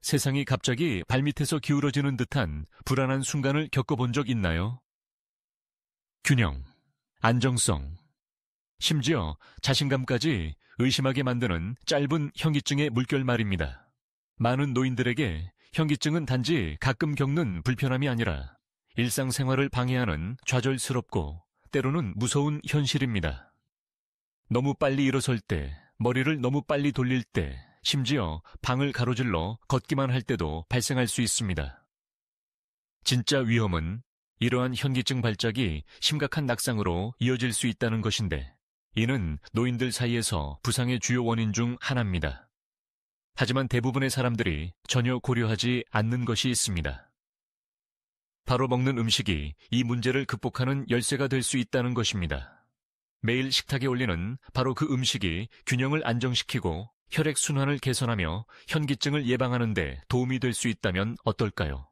세상이 갑자기 발밑에서 기울어지는 듯한 불안한 순간을 겪어본 적 있나요? 균형, 안정성, 심지어 자신감까지 의심하게 만드는 짧은 현기증의 물결 말입니다. 많은 노인들에게 현기증은 단지 가끔 겪는 불편함이 아니라 일상생활을 방해하는 좌절스럽고 때로는 무서운 현실입니다. 너무 빨리 일어설 때, 머리를 너무 빨리 돌릴 때, 심지어 방을 가로질러 걷기만 할 때도 발생할 수 있습니다. 진짜 위험은 이러한 현기증 발작이 심각한 낙상으로 이어질 수 있다는 것인데, 이는 노인들 사이에서 부상의 주요 원인 중 하나입니다. 하지만 대부분의 사람들이 전혀 고려하지 않는 것이 있습니다. 바로 먹는 음식이 이 문제를 극복하는 열쇠가 될 수 있다는 것입니다. 매일 식탁에 올리는 바로 그 음식이 균형을 안정시키고 혈액순환을 개선하며 현기증을 예방하는 데 도움이 될 수 있다면 어떨까요?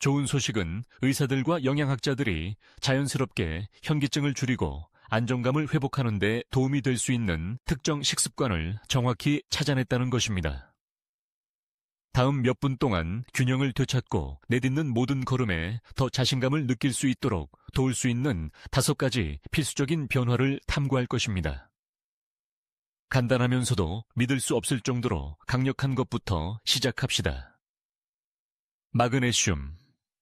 좋은 소식은 의사들과 영양학자들이 자연스럽게 현기증을 줄이고 안정감을 회복하는 데 도움이 될 수 있는 특정 식습관을 정확히 찾아냈다는 것입니다. 다음 몇 분 동안 균형을 되찾고 내딛는 모든 걸음에 더 자신감을 느낄 수 있도록 도울 수 있는 5가지 필수적인 변화를 탐구할 것입니다. 간단하면서도 믿을 수 없을 정도로 강력한 것부터 시작합시다. 마그네슘.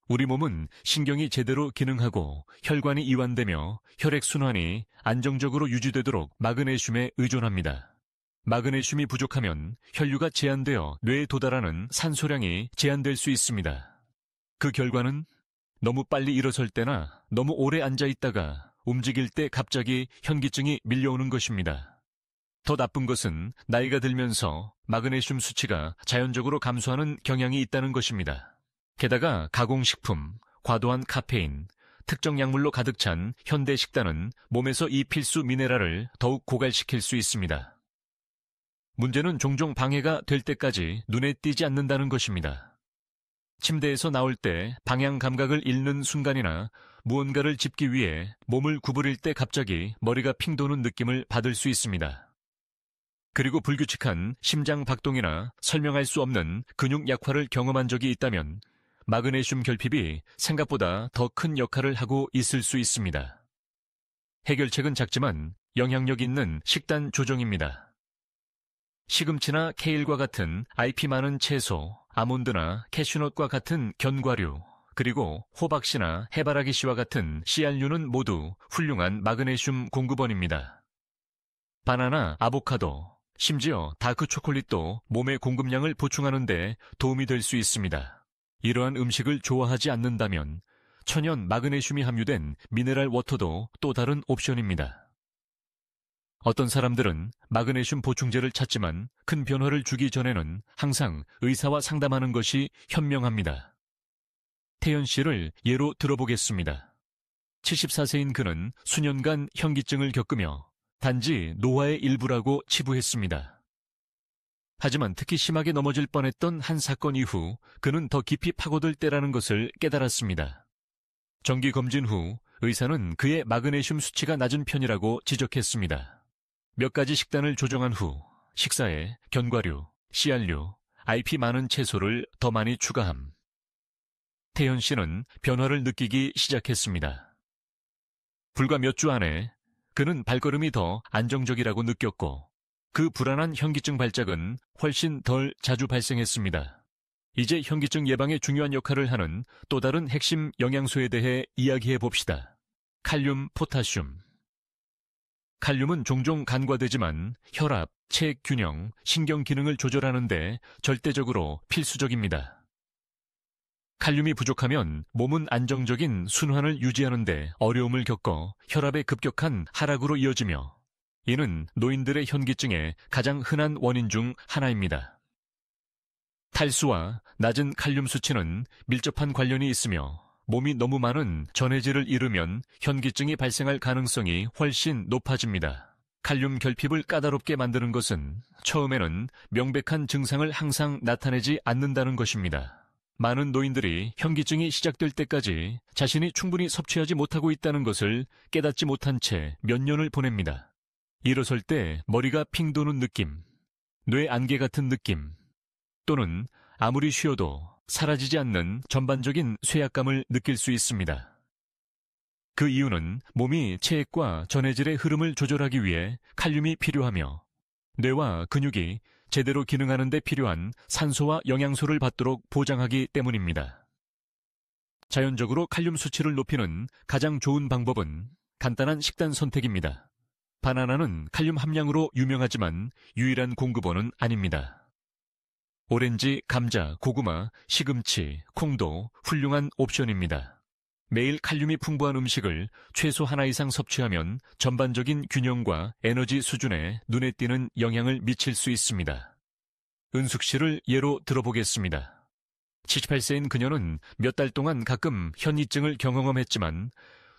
우리 몸은 신경이 제대로 기능하고 혈관이 이완되며 혈액순환이 안정적으로 유지되도록 마그네슘에 의존합니다. 마그네슘이 부족하면 혈류가 제한되어 뇌에 도달하는 산소량이 제한될 수 있습니다. 그 결과는 너무 빨리 일어설 때나 너무 오래 앉아 있다가 움직일 때 갑자기 현기증이 밀려오는 것입니다. 더 나쁜 것은 나이가 들면서 마그네슘 수치가 자연적으로 감소하는 경향이 있다는 것입니다. 게다가 가공식품, 과도한 카페인, 특정 약물로 가득 찬 현대 식단은 몸에서 이 필수 미네랄을 더욱 고갈시킬 수 있습니다. 문제는 종종 방해가 될 때까지 눈에 띄지 않는다는 것입니다. 침대에서 나올 때 방향 감각을 잃는 순간이나 무언가를 짚기 위해 몸을 구부릴 때 갑자기 머리가 핑 도는 느낌을 받을 수 있습니다. 그리고 불규칙한 심장 박동이나 설명할 수 없는 근육 약화를 경험한 적이 있다면 마그네슘 결핍이 생각보다 더 큰 역할을 하고 있을 수 있습니다. 해결책은 작지만 영향력 있는 식단 조정입니다. 시금치나 케일과 같은 잎이 많은 채소, 아몬드나 캐슈넛과 같은 견과류, 그리고 호박씨나 해바라기씨와 같은 씨알류는 모두 훌륭한 마그네슘 공급원입니다. 바나나, 아보카도, 심지어 다크 초콜릿도 몸의 공급량을 보충하는 데 도움이 될 수 있습니다. 이러한 음식을 좋아하지 않는다면 천연 마그네슘이 함유된 미네랄 워터도 또 다른 옵션입니다. 어떤 사람들은 마그네슘 보충제를 찾지만 큰 변화를 주기 전에는 항상 의사와 상담하는 것이 현명합니다. 태연 씨를 예로 들어보겠습니다. 74세인 그는 수년간 현기증을 겪으며 단지 노화의 일부라고 치부했습니다. 하지만 특히 심하게 넘어질 뻔했던 한 사건 이후 그는 더 깊이 파고들 때라는 것을 깨달았습니다. 정기 검진 후 의사는 그의 마그네슘 수치가 낮은 편이라고 지적했습니다. 몇 가지 식단을 조정한 후 식사에 견과류, 씨알류, 잎이 많은 채소를 더 많이 추가함. 태현 씨는 변화를 느끼기 시작했습니다. 불과 몇 주 안에 그는 발걸음이 더 안정적이라고 느꼈고 그 불안한 현기증 발작은 훨씬 덜 자주 발생했습니다. 이제 현기증 예방에 중요한 역할을 하는 또 다른 핵심 영양소에 대해 이야기해 봅시다. 칼륨, 포타슘. 칼륨은 종종 간과되지만 혈압, 체액 균형, 신경 기능을 조절하는 데 절대적으로 필수적입니다. 칼륨이 부족하면 몸은 안정적인 순환을 유지하는 데 어려움을 겪어 혈압의 급격한 하락으로 이어지며 이는 노인들의 현기증의 가장 흔한 원인 중 하나입니다. 탈수와 낮은 칼륨 수치는 밀접한 관련이 있으며 몸이 너무 많은 전해질을 잃으면 현기증이 발생할 가능성이 훨씬 높아집니다. 칼륨 결핍을 까다롭게 만드는 것은 처음에는 명백한 증상을 항상 나타내지 않는다는 것입니다. 많은 노인들이 현기증이 시작될 때까지 자신이 충분히 섭취하지 못하고 있다는 것을 깨닫지 못한 채 몇 년을 보냅니다. 일어설 때 머리가 핑 도는 느낌, 뇌 안개 같은 느낌, 또는 아무리 쉬어도 사라지지 않는 전반적인 쇠약감을 느낄 수 있습니다. 그 이유는 몸이 체액과 전해질의 흐름을 조절하기 위해 칼륨이 필요하며 뇌와 근육이 제대로 기능하는 데 필요한 산소와 영양소를 받도록 보장하기 때문입니다. 자연적으로 칼륨 수치를 높이는 가장 좋은 방법은 간단한 식단 선택입니다. 바나나는 칼륨 함량으로 유명하지만 유일한 공급원은 아닙니다. 오렌지, 감자, 고구마, 시금치, 콩도 훌륭한 옵션입니다. 매일 칼륨이 풍부한 음식을 최소 하나 이상 섭취하면 전반적인 균형과 에너지 수준에 눈에 띄는 영향을 미칠 수 있습니다. 은숙 씨를 예로 들어보겠습니다. 78세인 그녀는 몇 달 동안 가끔 현이증을 경험했지만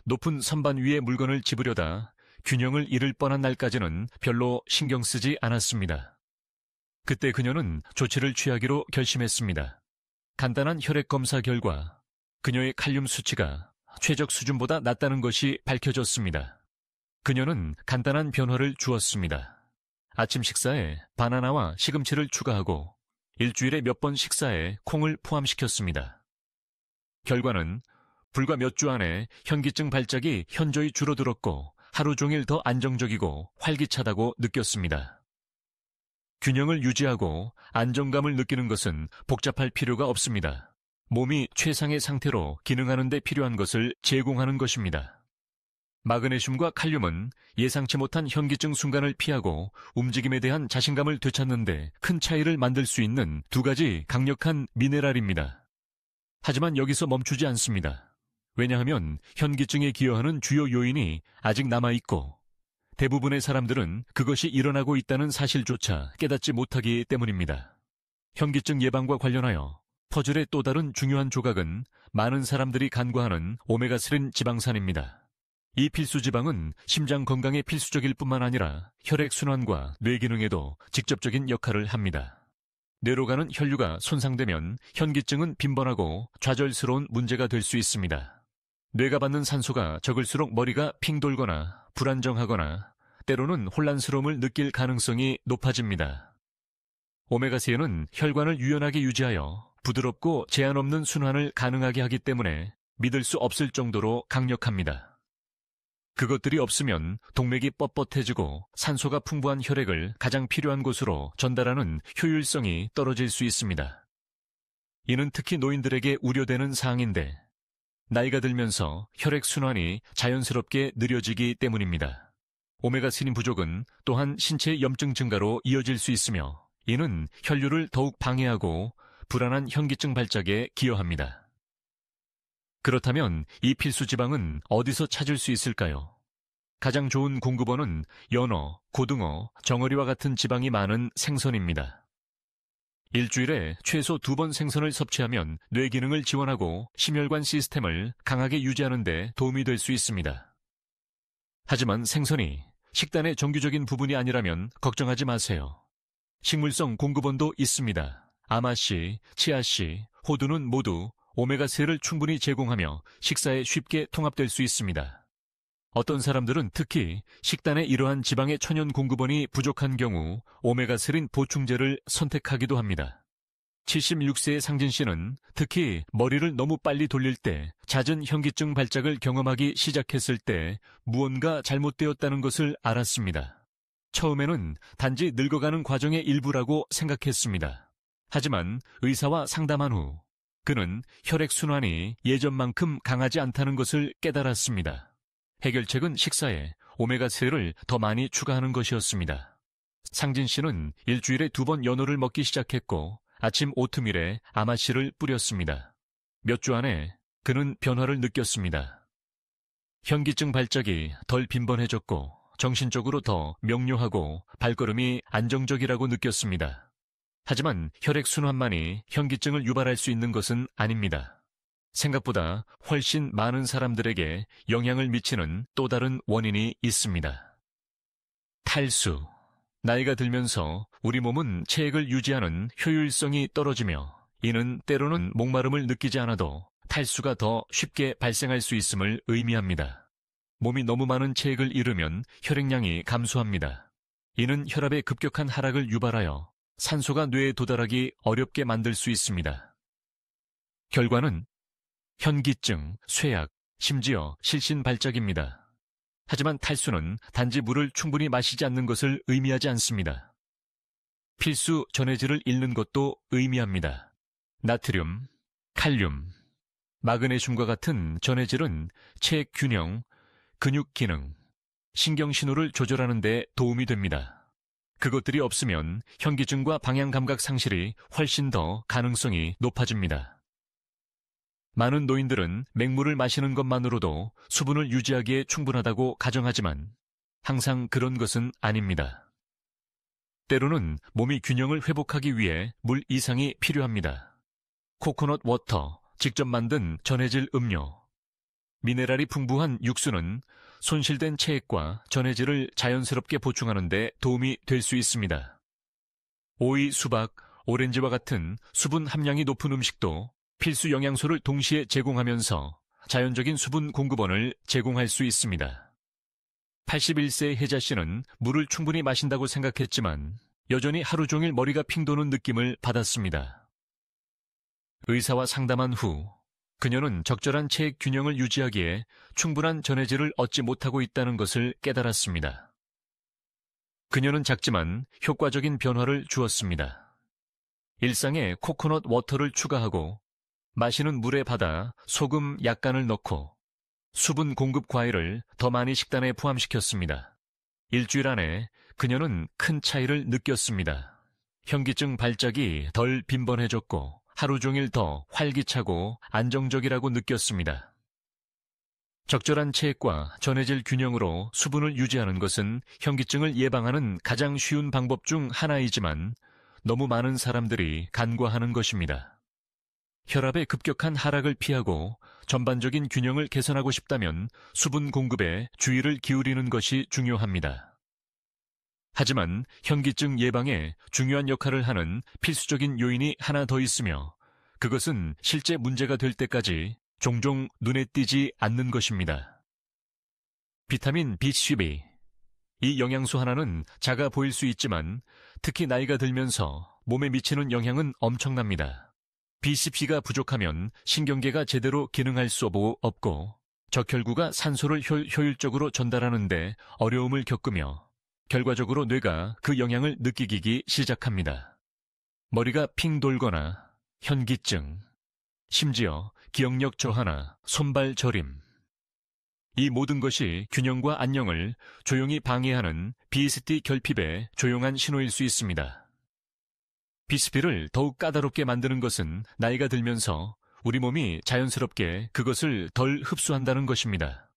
높은 선반 위에 물건을 집으려다 균형을 잃을 뻔한 날까지는 별로 신경 쓰지 않았습니다. 그때 그녀는 조치를 취하기로 결심했습니다. 간단한 혈액 검사 결과 그녀의 칼륨 수치가 최적 수준보다 낮다는 것이 밝혀졌습니다. 그녀는 간단한 변화를 주었습니다. 아침 식사에 바나나와 시금치를 추가하고 일주일에 몇 번 식사에 콩을 포함시켰습니다. 결과는 불과 몇 주 안에 현기증 발작이 현저히 줄어들었고 하루 종일 더 안정적이고 활기차다고 느꼈습니다. 균형을 유지하고 안정감을 느끼는 것은 복잡할 필요가 없습니다. 몸이 최상의 상태로 기능하는 데 필요한 것을 제공하는 것입니다. 마그네슘과 칼륨은 예상치 못한 현기증 순간을 피하고 움직임에 대한 자신감을 되찾는 데 큰 차이를 만들 수 있는 두 가지 강력한 미네랄입니다. 하지만 여기서 멈추지 않습니다. 왜냐하면 현기증에 기여하는 주요 요인이 아직 남아있고 대부분의 사람들은 그것이 일어나고 있다는 사실조차 깨닫지 못하기 때문입니다. 현기증 예방과 관련하여 퍼즐의 또 다른 중요한 조각은 많은 사람들이 간과하는 오메가3 지방산입니다. 이 필수 지방은 심장 건강에 필수적일 뿐만 아니라 혈액순환과 뇌기능에도 직접적인 역할을 합니다. 뇌로 가는 혈류가 손상되면 현기증은 빈번하고 좌절스러운 문제가 될 수 있습니다. 뇌가 받는 산소가 적을수록 머리가 핑 돌거나 불안정하거나 때로는 혼란스러움을 느낄 가능성이 높아집니다. 오메가3는 혈관을 유연하게 유지하여 부드럽고 제한 없는 순환을 가능하게 하기 때문에 믿을 수 없을 정도로 강력합니다. 그것들이 없으면 동맥이 뻣뻣해지고 산소가 풍부한 혈액을 가장 필요한 곳으로 전달하는 효율성이 떨어질 수 있습니다. 이는 특히 노인들에게 우려되는 사항인데 나이가 들면서 혈액순환이 자연스럽게 느려지기 때문입니다. 오메가3 부족은 또한 신체 염증 증가로 이어질 수 있으며 이는 혈류를 더욱 방해하고 불안한 현기증 발작에 기여합니다. 그렇다면 이 필수 지방은 어디서 찾을 수 있을까요? 가장 좋은 공급원은 연어, 고등어, 정어리와 같은 지방이 많은 생선입니다. 일주일에 최소 2번 생선을 섭취하면 뇌 기능을 지원하고 심혈관 시스템을 강하게 유지하는 데 도움이 될 수 있습니다. 하지만 생선이 식단의 정규적인 부분이 아니라면 걱정하지 마세요. 식물성 공급원도 있습니다. 아마씨, 치아씨, 호두는 모두 오메가3를 충분히 제공하며 식사에 쉽게 통합될 수 있습니다. 어떤 사람들은 특히 식단에 이러한 지방의 천연 공급원이 부족한 경우 오메가3 보충제를 선택하기도 합니다. 76세의 상진 씨는 특히 머리를 너무 빨리 돌릴 때 잦은 현기증 발작을 경험하기 시작했을 때 무언가 잘못되었다는 것을 알았습니다. 처음에는 단지 늙어가는 과정의 일부라고 생각했습니다. 하지만 의사와 상담한 후 그는 혈액순환이 예전만큼 강하지 않다는 것을 깨달았습니다. 해결책은 식사에 오메가3를 더 많이 추가하는 것이었습니다. 상진 씨는 일주일에 2번 연어를 먹기 시작했고 아침 오트밀에 아마씨를 뿌렸습니다. 몇 주 안에 그는 변화를 느꼈습니다. 현기증 발작이 덜 빈번해졌고 정신적으로 더 명료하고 발걸음이 안정적이라고 느꼈습니다. 하지만 혈액순환만이 현기증을 유발할 수 있는 것은 아닙니다. 생각보다 훨씬 많은 사람들에게 영향을 미치는 또 다른 원인이 있습니다. 탈수. 나이가 들면서 우리 몸은 체액을 유지하는 효율성이 떨어지며 이는 때로는 목마름을 느끼지 않아도 탈수가 더 쉽게 발생할 수 있음을 의미합니다. 몸이 너무 많은 체액을 잃으면 혈액량이 감소합니다. 이는 혈압의 급격한 하락을 유발하여 산소가 뇌에 도달하기 어렵게 만들 수 있습니다. 결과는 현기증, 쇠약, 심지어 실신발작입니다. 하지만 탈수는 단지 물을 충분히 마시지 않는 것을 의미하지 않습니다. 필수 전해질을 잃는 것도 의미합니다. 나트륨, 칼륨, 마그네슘과 같은 전해질은 체액 균형, 근육 기능, 신경 신호를 조절하는 데 도움이 됩니다. 그것들이 없으면 현기증과 방향 감각 상실이 훨씬 더 가능성이 높아집니다. 많은 노인들은 맹물을 마시는 것만으로도 수분을 유지하기에 충분하다고 가정하지만 항상 그런 것은 아닙니다. 때로는 몸이 균형을 회복하기 위해 물 이상이 필요합니다. 코코넛 워터, 직접 만든 전해질 음료, 미네랄이 풍부한 육수는 손실된 체액과 전해질을 자연스럽게 보충하는 데 도움이 될 수 있습니다. 오이, 수박, 오렌지와 같은 수분 함량이 높은 음식도 필수 영양소를 동시에 제공하면서 자연적인 수분 공급원을 제공할 수 있습니다. 81세의 혜자 씨는 물을 충분히 마신다고 생각했지만 여전히 하루 종일 머리가 핑 도는 느낌을 받았습니다. 의사와 상담한 후 그녀는 적절한 체액 균형을 유지하기에 충분한 전해질을 얻지 못하고 있다는 것을 깨달았습니다. 그녀는 작지만 효과적인 변화를 주었습니다. 일상에 코코넛 워터를 추가하고 마시는 물에 받아 소금 약간을 넣고 수분 공급 과일을 더 많이 식단에 포함시켰습니다. 일주일 안에 그녀는 큰 차이를 느꼈습니다. 현기증 발작이 덜 빈번해졌고 하루 종일 더 활기차고 안정적이라고 느꼈습니다. 적절한 체액과 전해질 균형으로 수분을 유지하는 것은 현기증을 예방하는 가장 쉬운 방법 중 하나이지만 너무 많은 사람들이 간과하는 것입니다. 혈압의 급격한 하락을 피하고 전반적인 균형을 개선하고 싶다면 수분 공급에 주의를 기울이는 것이 중요합니다. 하지만 현기증 예방에 중요한 역할을 하는 필수적인 요인이 하나 더 있으며 그것은 실제 문제가 될 때까지 종종 눈에 띄지 않는 것입니다. 비타민 B12. 이 영양소 하나는 작아 보일 수 있지만 특히 나이가 들면서 몸에 미치는 영향은 엄청납니다. B12가 부족하면 신경계가 제대로 기능할 수 없고 적혈구가 산소를 효율적으로 전달하는 데 어려움을 겪으며 결과적으로 뇌가 그 영향을 느끼기 시작합니다. 머리가 핑 돌거나 현기증, 심지어 기억력 저하나 손발 저림. 이 모든 것이 균형과 안녕을 조용히 방해하는 비스티 결핍의 조용한 신호일 수 있습니다. 비스피를 더욱 까다롭게 만드는 것은 나이가 들면서 우리 몸이 자연스럽게 그것을 덜 흡수한다는 것입니다.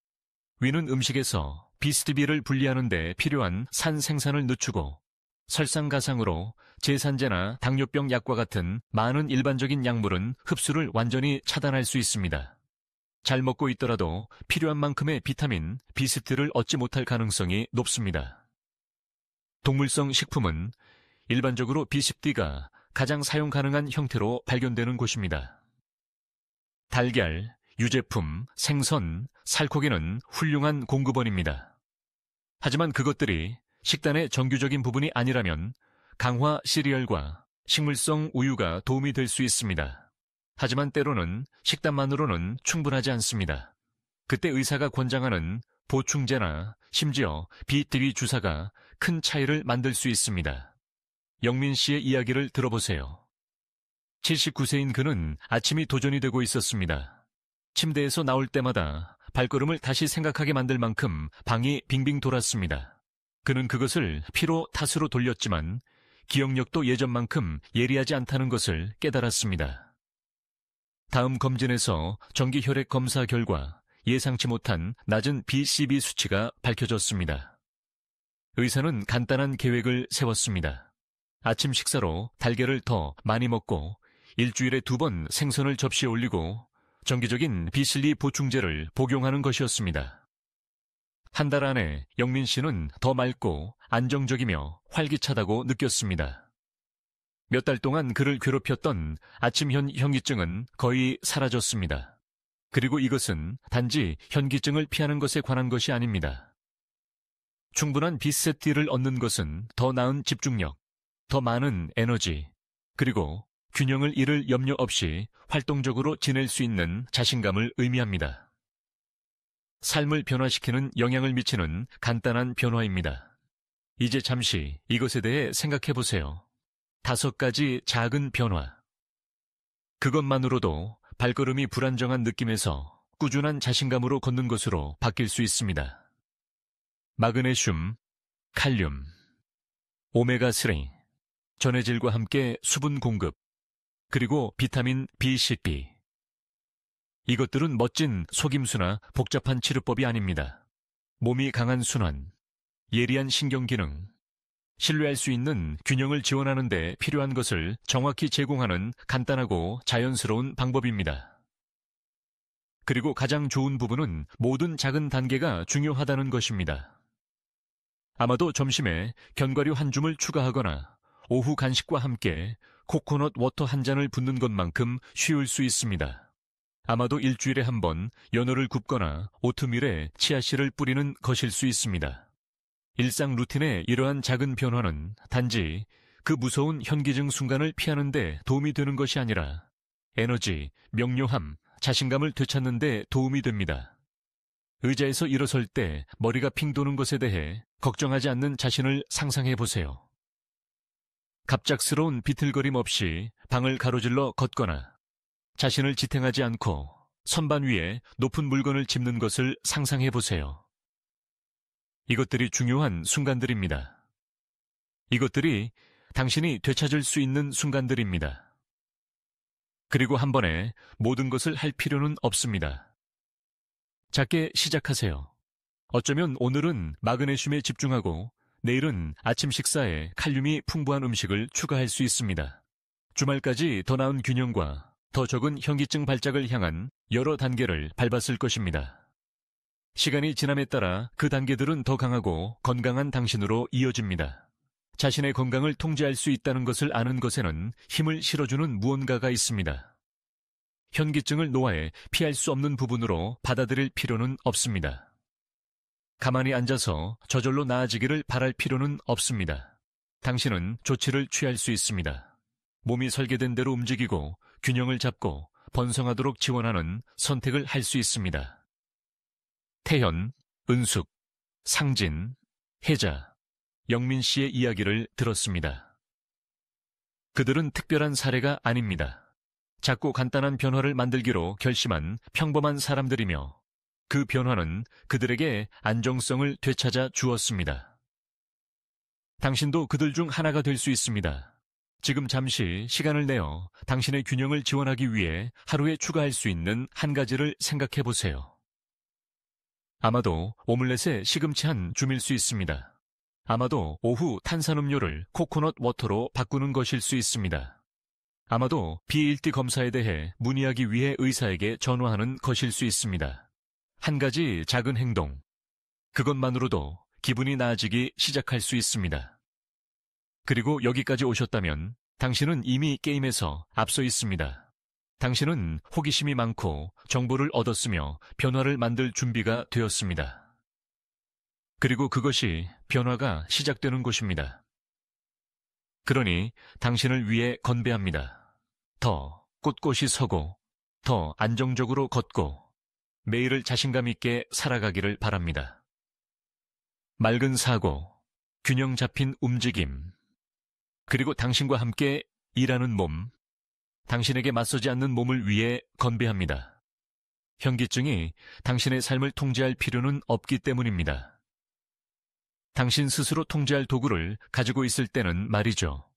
위는 음식에서 비스티비를 분리하는 데 필요한 산 생산을 늦추고 설상가상으로 제산제나 당뇨병 약과 같은 많은 일반적인 약물은 흡수를 완전히 차단할 수 있습니다. 잘 먹고 있더라도 필요한 만큼의 비타민, 비스티를 얻지 못할 가능성이 높습니다. 동물성 식품은 일반적으로 B10D가 가장 사용 가능한 형태로 발견되는 곳입니다. 달걀, 유제품, 생선, 살코기는 훌륭한 공급원입니다. 하지만 그것들이 식단의 정규적인 부분이 아니라면 강화 시리얼과 식물성 우유가 도움이 될 수 있습니다. 하지만 때로는 식단만으로는 충분하지 않습니다. 그때 의사가 권장하는 보충제나 심지어 B12 주사가 큰 차이를 만들 수 있습니다. 영민 씨의 이야기를 들어보세요. 79세인 그는 아침이 도전이 되고 있었습니다. 침대에서 나올 때마다 발걸음을 다시 생각하게 만들 만큼 방이 빙빙 돌았습니다. 그는 그것을 피로 탓으로 돌렸지만 기억력도 예전만큼 예리하지 않다는 것을 깨달았습니다. 다음 검진에서 정기 혈액 검사 결과 예상치 못한 낮은 BCB 수치가 밝혀졌습니다. 의사는 간단한 계획을 세웠습니다. 아침 식사로 달걀을 더 많이 먹고 일주일에 2번 생선을 접시에 올리고 정기적인 비실리 보충제를 복용하는 것이었습니다. 한 달 안에 영민 씨는 더 맑고 안정적이며 활기차다고 느꼈습니다. 몇 달 동안 그를 괴롭혔던 아침 현기증은 거의 사라졌습니다. 그리고 이것은 단지 현기증을 피하는 것에 관한 것이 아닙니다. 충분한 B 세트를 얻는 것은 더 나은 집중력, 더 많은 에너지, 그리고 균형을 잃을 염려 없이 활동적으로 지낼 수 있는 자신감을 의미합니다. 삶을 변화시키는 영향을 미치는 간단한 변화입니다. 이제 잠시 이것에 대해 생각해 보세요. 5가지 작은 변화. 그것만으로도 발걸음이 불안정한 느낌에서 꾸준한 자신감으로 걷는 것으로 바뀔 수 있습니다. 마그네슘, 칼륨, 오메가3, 전해질과 함께 수분 공급, 그리고 비타민 B12. 이것들은 멋진 속임수나 복잡한 치료법이 아닙니다. 몸이 강한 순환, 예리한 신경기능, 신뢰할 수 있는 균형을 지원하는 데 필요한 것을 정확히 제공하는 간단하고 자연스러운 방법입니다. 그리고 가장 좋은 부분은 모든 작은 단계가 중요하다는 것입니다. 아마도 점심에 견과류 한 줌을 추가하거나 오후 간식과 함께 코코넛 워터 한 잔을 붓는 것만큼 쉬울 수 있습니다. 아마도 일주일에 한 번 연어를 굽거나 오트밀에 치아씨를 뿌리는 것일 수 있습니다. 일상 루틴의 이러한 작은 변화는 단지 그 무서운 현기증 순간을 피하는 데 도움이 되는 것이 아니라 에너지, 명료함, 자신감을 되찾는 데 도움이 됩니다. 의자에서 일어설 때 머리가 핑 도는 것에 대해 걱정하지 않는 자신을 상상해 보세요. 갑작스러운 비틀거림 없이 방을 가로질러 걷거나 자신을 지탱하지 않고 선반 위에 높은 물건을 짚는 것을 상상해 보세요. 이것들이 중요한 순간들입니다. 이것들이 당신이 되찾을 수 있는 순간들입니다. 그리고 한 번에 모든 것을 할 필요는 없습니다. 작게 시작하세요. 어쩌면 오늘은 마그네슘에 집중하고 내일은 아침 식사에 칼륨이 풍부한 음식을 추가할 수 있습니다. 주말까지 더 나은 균형과 더 적은 현기증 발작을 향한 여러 단계를 밟았을 것입니다. 시간이 지남에 따라 그 단계들은 더 강하고 건강한 당신으로 이어집니다. 자신의 건강을 통제할 수 있다는 것을 아는 것에는 힘을 실어주는 무언가가 있습니다. 현기증을 노화해 피할 수 없는 부분으로 받아들일 필요는 없습니다. 가만히 앉아서 저절로 나아지기를 바랄 필요는 없습니다. 당신은 조치를 취할 수 있습니다. 몸이 설계된 대로 움직이고 균형을 잡고 번성하도록 지원하는 선택을 할 수 있습니다. 태현, 은숙, 상진, 혜자, 영민 씨의 이야기를 들었습니다. 그들은 특별한 사례가 아닙니다. 작고 간단한 변화를 만들기로 결심한 평범한 사람들이며 그 변화는 그들에게 안정성을 되찾아 주었습니다. 당신도 그들 중 하나가 될 수 있습니다. 지금 잠시 시간을 내어 당신의 균형을 지원하기 위해 하루에 추가할 수 있는 한 가지를 생각해 보세요. 아마도 오믈렛에 시금치 한 줌일 수 있습니다. 아마도 오후 탄산음료를 코코넛 워터로 바꾸는 것일 수 있습니다. 아마도 BLT 검사에 대해 문의하기 위해 의사에게 전화하는 것일 수 있습니다. 한 가지 작은 행동, 그것만으로도 기분이 나아지기 시작할 수 있습니다. 그리고 여기까지 오셨다면 당신은 이미 게임에서 앞서 있습니다. 당신은 호기심이 많고 정보를 얻었으며 변화를 만들 준비가 되었습니다. 그리고 그것이 변화가 시작되는 곳입니다. 그러니 당신을 위해 건배합니다. 더 꼿꼿이 서고 더 안정적으로 걷고 매일을 자신감 있게 살아가기를 바랍니다. 맑은 사고, 균형 잡힌 움직임, 그리고 당신과 함께 일하는 몸, 당신에게 맞서지 않는 몸을 위해 건배합니다. 현기증이 당신의 삶을 통제할 필요는 없기 때문입니다. 당신 스스로 통제할 도구를 가지고 있을 때는 말이죠.